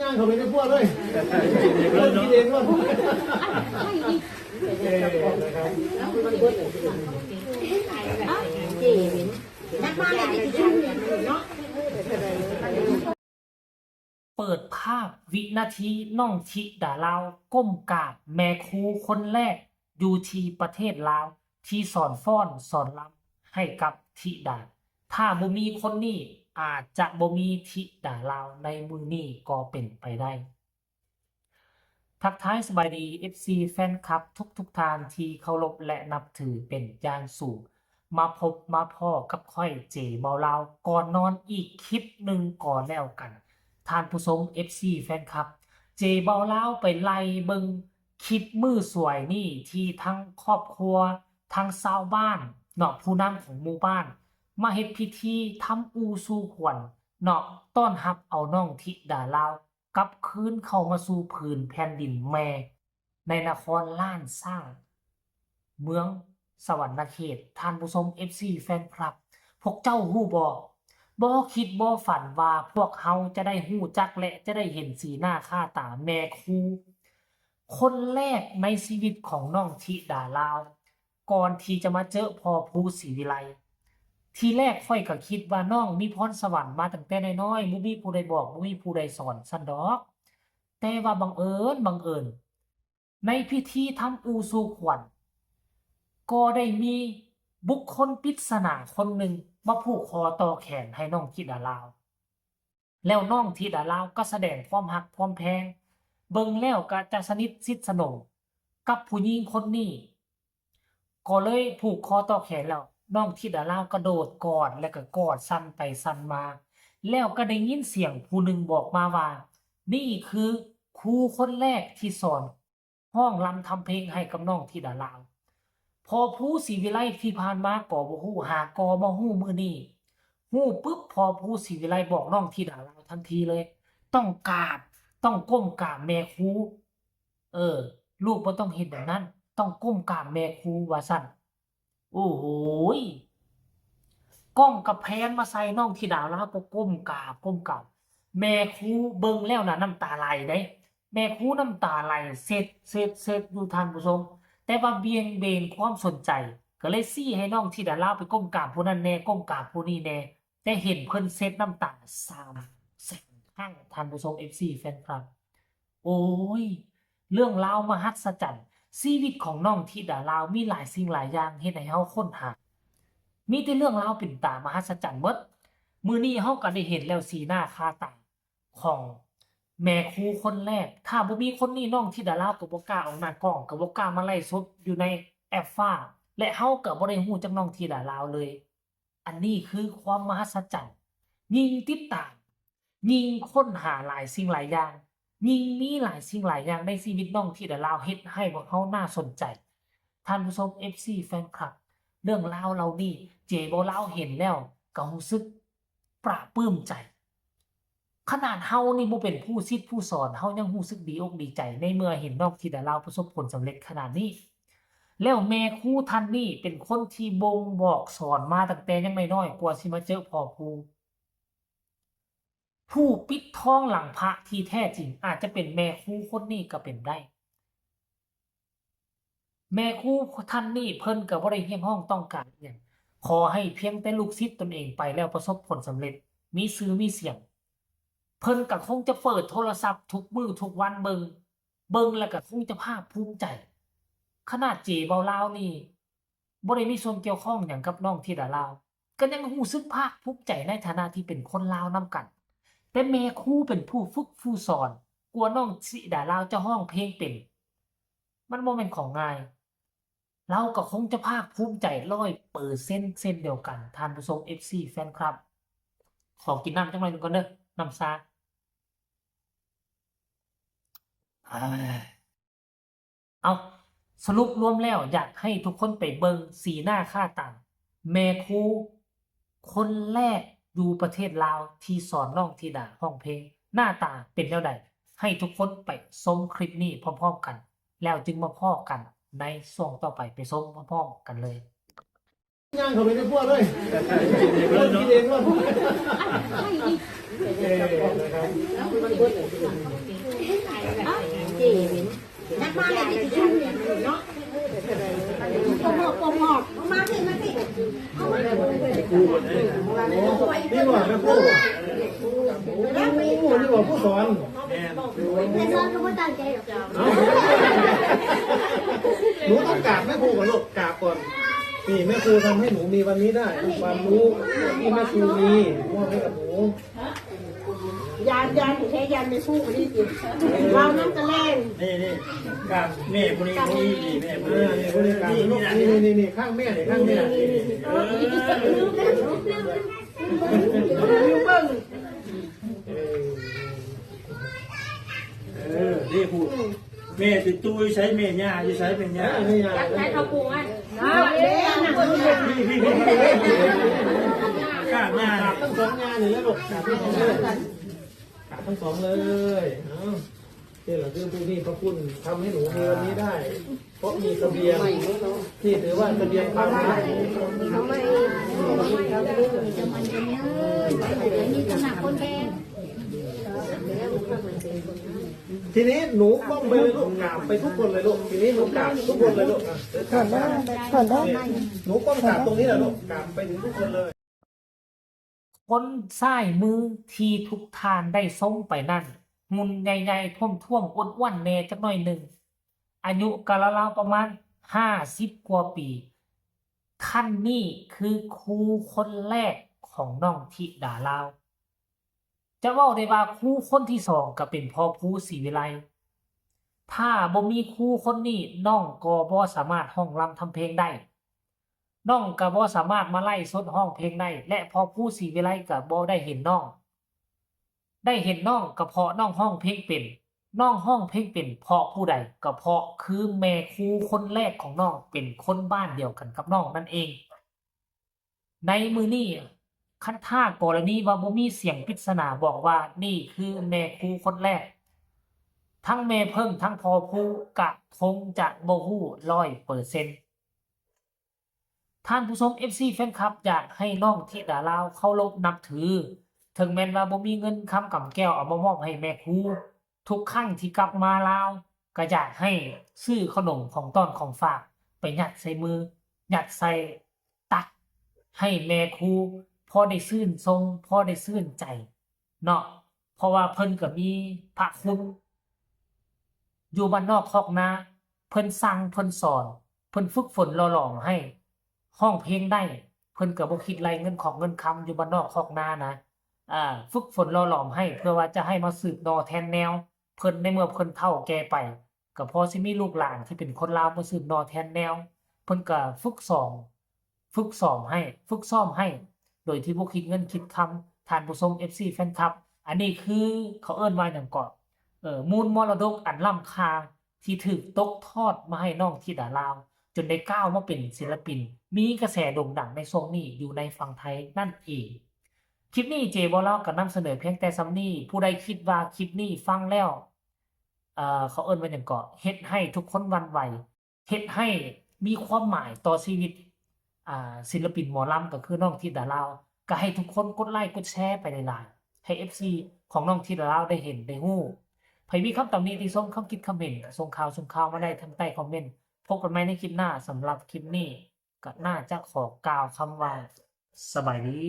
ย่างเขาไปในพวกเลยคนกินเองก็เปิดภาพวินาทีน้องธิดาลาวก้มกราบแม่ครูคนแรกอยู่ที่ประเทศลาวที่สอนฟ้อนสอนรำให้กับธิดาถ้าบ่มีคนนี้อาจจะบ่มีธิดาลาวในมือนี้ก็เป็นไปได้ทักทายสบายดี FC แฟนคลับทุกทานที่เคารพและนับถือเป็นอย่างสูงมาพบมาพ่อกับค่อยเจเบาลาวก่อนนอนอีกคลิปหนึ่งก่อนแล้วกันท่านผู้ชม FC แฟนคลับเจเบาลาวไปไล่เบิงคลิปมือสวยนี่ที่ทั้งครอบครัวทั้งชาวบ้านเนาะผู้นำของหมู่บ้านมาเฮ็ดพิธีทำอูสู่ขวัญเนาะต้อนรับเอาน้องธิดาลาวกลับคืนเข้ามาสู่ผืนแผ่นดินแม่ในนครล้านสร้างเมืองสวรรณเขตท่านผู้ชม FC แฟนคลับพวกเจ้าฮู้บ่คิดบ่ฝันว่าพวกเฮาจะได้ฮู้จักและจะได้เห็นสีหน้าค่าตาแม่ครูคนแรกในชีวิตของน้องธิดาลาวก่อนที่จะมาเจอพ่อครูศรีวิไลทีแรกค่อยก็คิดว่าน้องมีพรสวรรค์มาตั้งแต่น้อยๆบ่มีผู้ใดบอกบ่มีผู้ใดสอนซั่นดอกแต่ว่าบังเอิญในพิธีทำอูสู่ขวัญก็ได้มีบุคคลปริศนาคนหนึ่งมาผูกคอต่อแขนให้น้องธิดาลาวแล้วน้องธิดาลาวก็แสดงความรักความแพงเบิ่งแล้วก็จะสนิทชิดสนมกับผู้หญิงคนนี้ก็เลยผูกคอต่อแขนแล้วน้องธิดาลาวกระโดดกอดแล้วก็กอดสั่นไปสั่นมาแล้วก็ได้ยินเสียงผู้หนึ่งบอกมาว่านี่คือครูคนแรกที่สอนร้องรำทำเพลงให้กับน้องธิดาลาวพอผู้ศรีวิไลที่ผ่านมาก็บ่ฮู้หากอมาฮู้มื้อนี้ฮู้ปึ๊บพอผู้ศรีวิไลบอกน้องธิดาลาวทันทีเลยต้องกราบต้องก้มกราบแม่ครูลูกบ่ต้องเฮ็ดแบบนั้นต้องก้มกราบแม่ครูว่าซั่นโอ้โหกล้องก็แพนมาใส่น้องธิดาลาวก็ก้มกราบแม่ครูเบิ่งแล้วน่ะน้ำตาไหลเด้แม่ครูน้ำตาไหลเสร็จอยู่ท่านผู้ชมแต่ว่าเบี่ยงเบนความสนใจก็เลยซี้ให้น้องธิดาลาวไปก้มกราบผู้นั้นแน่ก้มกราบผู้นี้แน่แต่เห็นเพิ่นเช็ดน้ำตา3แสนครั้งท่านผู้ชม FC แฟนคลับโอ้ยเรื่องราวมหัศจรรย์ชีวิตของน้องธิดาลาวมีหลายสิ่งหลายอย่างเฮ็ดให้เฮาค้นหามีแต่เรื่องราวเป็นตามหัศจรรย์หมดมื้อนี้เฮาก็ได้เห็นแล้วสีหน้าค่าตาของแม่ครูคนแรกถ้าบ่มีคนนี้น้องธิดาลาวก็บ่กล้าออกหน้ากล้องก็บ่กล้ามาไลฟ์สดอยู่ในแอปฟ้าและเฮาก็บ่ได้ฮู้จักน้องธิดาลาวเลยอันนี้คือความมหัศจรรย์ยิ่งติดตามยิ่งค้นหาหลายสิ่งหลายอย่างยิ่งมีหลายสิ่งหลายอย่างในชีวิตน้องธิดาลาวเฮ็ดให้พวกเฮาน่าสนใจท่านผู้ชม FC แฟนคลับเรื่องราวเหล่านี้เจบ่ลาวเห็นแล้วก็รู้สึกปลาบปลื้มใจขนาดเฮานี่บ่เป็นผู้ศิษย์ผู้สอนเฮายังรู้สึกดีอกดีใจในเมื่อเห็นน้องธิดาลาวประสบผลสำเร็จขนาดนี้แล้วแม่ครูท่านนี้เป็นคนที่บ่งบอกสอนมาตั้งแต่ยังน้อยๆกว่าสิมาเจอพ่อครูผู้ปิดทองหลังพระที่แท้จริงอาจจะเป็นแม่ครูคนนี้ก็เป็นได้แม่ครูท่านนี้เพิ่นก็บ่ได้เรียกร้องต้องการอิหยังขอให้เพียงแต่ลูกศิษย์ตนเองไปแล้วประสบผลสำเร็จมีชื่อมีเสียงเพิ่นก็คงจะเปิดโทรศัพท์ทุกมื้อทุกวันเบิ่งแล้วก็คงจะภาคภูมิใจขนาดเจเบาลาวนี่บ่ได้มีส่วนเกี่ยวข้องหยังกับน้องธิดาลาวก็ยังรู้สึกภาคภูมิใจในฐานะที่เป็นคนลาวนำกันแต่แม่ครูเป็นผู้ฝึกผู้สอนกว่าน้องธิดาลาวจะร้องเพลงเป็นมันบ่แม่นของง่ายเราก็คงจะภาคภูมิใจ100%เช่นเดียวกันท่านผู้ชม FC แฟนคลับขอกินน้ำจักหน่อยหนึ่งก่อนเด้อน้ำชาเอาสรุปรวมแล้วอยากให้ทุกคนไปเบิ่งสีหน้าค่าตาแม่ครูคนแรกอยู่ประเทศลาวที่สอนน้องธิดาร้องเพลงหน้าตาเป็นแนวใดให้ทุกคนไปชมคลิปนี้พร้อมๆกันแล้วจึงมาพ้อกันในช่วงต่อไปไปชมพร้อมๆกันเลย ย่างเขาไปในพวกเลยคนกินเองว่านักมาเลยที่ชุ่มเนาะโปรโมทมาสิมาสินี่ว่าแม่ครูนี่ว่าผู้สอน แต่ซ้อนก็ไม่ตั้งใจหรอก หนูต้องกราบแม่ครูก่อนลูกกราบก่อนนี่แม่ครูทำให้หนูมีวันนี้ได้ความรู้ที่แม่ครูมีมอบให้กับหนู ยานแค่ยานไม่สู้คนนี้จริงเราน้ำตะแลง นี่กับแม่คนนี้ดีแม่คนนี้ นี่บริการลูกนี่ข้างแม่นี่ข้างแม่ นี่พูดแม่ติดตู้ใช้แม่ย่าจะใช้เป็นย่า นี่ไง ใช้เขาปรุงอ่ะเด้อนะคนนี้ พี่ข้าย่า ทั้งสองงานนี่แล้วลูกกราบทั้งสองเลยกราบทั้งสองเลยนี่แหละคือผู้ที่พระคุณทำให้หนูมีวันนี้ได้ เพราะมีเสบียงที่ถือว่าเสบียงความรัก เขาไม่จะมันจะเนื้อนี่ขนาดคนแก่ ทีนี้หนูต้องไปเลยลูกกราบไปทุกคนเลยลูกทีนี้หนูกราบทุกคนเลยลูกถอนได้หนูต้องกราบตรงนี้แหละลูกกราบไปถึงทุกคนเลย คนซ้ายมือที่ทุกทานได้ส่งไปนั่นหุ่นใหญ่ๆท่วมๆอ้วนๆแน่จักหน่อยหนึ่งอายุกะราวๆประมาณ50 กว่าปีท่านนี่คือครูคนแรกของน้องธิดาลาวจะเว้าได้ว่าครูคนที่สองก็เป็นพ่อครูศรีวิไลถ้าบ่มีครูคนนี้น้องก็บ่สามารถร้องรำทำเพลงได้น้องก็บ่สามารถมาไล่สดร้องเพลงได้และพ่อครูศรีวิไลก็บ่ได้เห็นน้องก็เพราะน้องร้องเพลงเป็นน้องร้องเพลงเป็นเพราะผู้ใดก็เพราะคือแม่ครูคนแรกของน้องเป็นคนบ้านเดียวกันกับน้องนั่นเองในมื้อนี้คันถ้ากรณีว่าบ่มีเสียงปริศนาบอกว่านี่คือแม่ครูคนแรกทั้งแม่เพิ่งทั้งพ่อครูก็คงจะบ่ฮู้ 100%ท่านผู้ชม FC แฟนคลับอยากให้น้องธิดาลาวเคารพนับถือถึงแม้นว่าบ่มีเงินคำกำแก้วเอามามอบให้แม่ครูทุกครั้งที่กลับมาลาวก็อยากให้ซื้อขนมของต้อนของฝากไปยัดใส่มือยัดใส่ตักให้แม่ครูพอได้ชื่นชมพอได้ชื่นใจเนาะเพราะว่าเพิ่นก็มีพระคุณอยู่บ้านนอกคอกนาเพิ่นสั่งเพิ่นสอนเพิ่นฝึกฝนหล่อหลอมให้ร้องเพลงได้เพิ่นก็บ่คิดไรเงินของเงินคำอยู่บ้านนอกคอกนานะฝึกฝนหล่อหลอมให้เพื่อว่าจะให้มาสืบนอแทนแนวเพิ่นในเมื่อเพิ่นเฒ่าแก่ไปก็พอสิมีลูกหลานที่เป็นคนลาวมาสืบนอแทนแนวเพิ่นก็ฝึกซ้อมให้โดยที่บ่คิดเงินคิดคำท่านผู้ชม FC แฟนคลับอันนี้คือเขาเอิ้นว่าหยังก็มูลมรดกอันล้ำค่าที่ถูกตกทอดมาให้น้องธิดาลาวจนได้ก้าวมาเป็นศิลปินมีกระแสโด่งดังในช่วงนี้อยู่ในฝั่งไทยนั่นเองคลิปนี้เจบ่เล่าก็นำเสนอเพียงแต่ส่ำนี้ผู้ใดคิดว่าคลิปนี้ฟังแล้วเขาเอิ้นว่าหยังก็เฮ็ดให้ทุกคนหวั่นไหวเฮ็ดให้มีความหมายต่อชีวิตศิลปินหมอลำก็คือน้องธิดาลาวก็ให้ทุกคนกดไลค์กดแชร์ไปหลายๆให้ FC ของน้องธิดาลาวได้เห็นได้ฮู้ไผมีคำตำหนิติชมคำคิดคอมเมนต์ก็ส่งข่าวมาได้ทางใต้คอมเมนต์พบกันใหม่ในคลิปหน้าสำหรับคลิปนี้ก็น่าจะขอกล่าวคำว่าสบายดี